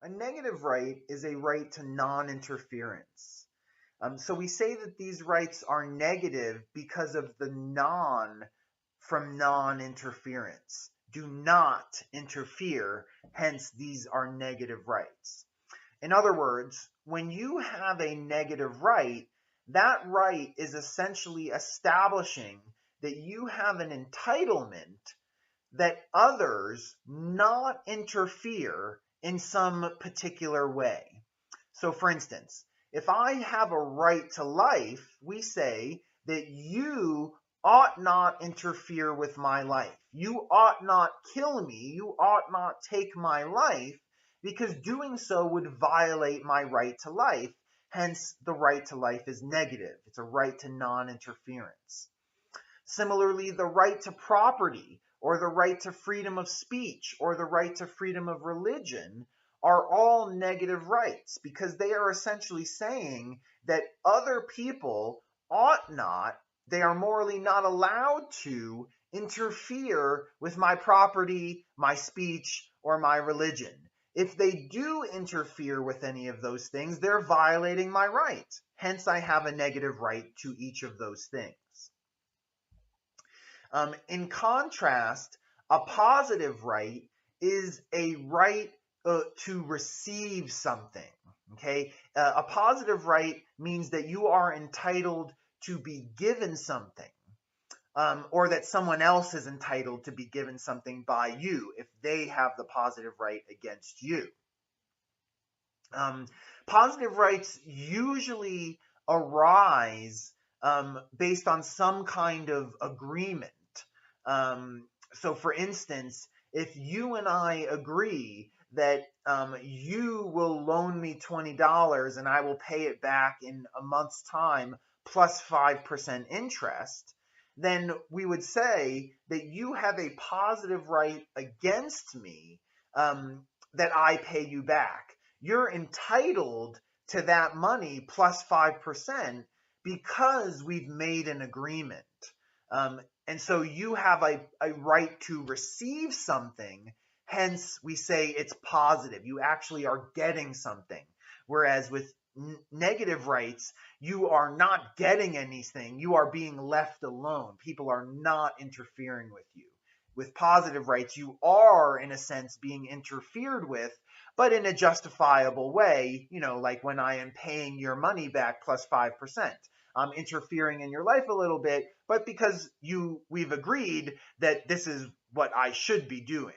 A negative right is a right to non-interference. So we say that these rights are negative because of the non from non-interference. Do not interfere, hence these are negative rights. In other words, when you have a negative right, that right is essentially establishing that you have an entitlement that others not interfere in some particular way. So, for instance, if I have a right to life, we say that you ought not interfere with my life. You ought not kill me. You ought not take my life because doing so would violate my right to life. Hence, the right to life is negative. It's a right to non interference. Similarly, the right to property or the right to freedom of speech or the right to freedom of religion are all negative rights because they are essentially saying that other people ought not, they are morally not allowed to interfere with my property, my speech, or my religion. If they do interfere with any of those things, they're violating my right. Hence, I have a negative right to each of those things. In contrast, a positive right is a right to receive something. Okay, a positive right means that you are entitled to be given something, or that someone else is entitled to be given something by you if they have the positive right against you. Um, Positive rights usually arise based on some kind of agreement. So, for instance, if you and I agree that you will loan me $20 and I will pay it back in a month's time plus 5% interest, then we would say that you have a positive right against me, that I pay you back. You're entitled to that money plus 5% because we've made an agreement. And so you have a right to receive something. Hence, we say it's positive. You actually are getting something. Whereas with negative rights, you are not getting anything. You are being left alone. People are not interfering with you. With positive rights, you are, in a sense, being interfered with, but in a justifiable way, like when I am paying your money back plus 5%. I'm interfering in your life a little bit, but because we've agreed that this is what I should be doing.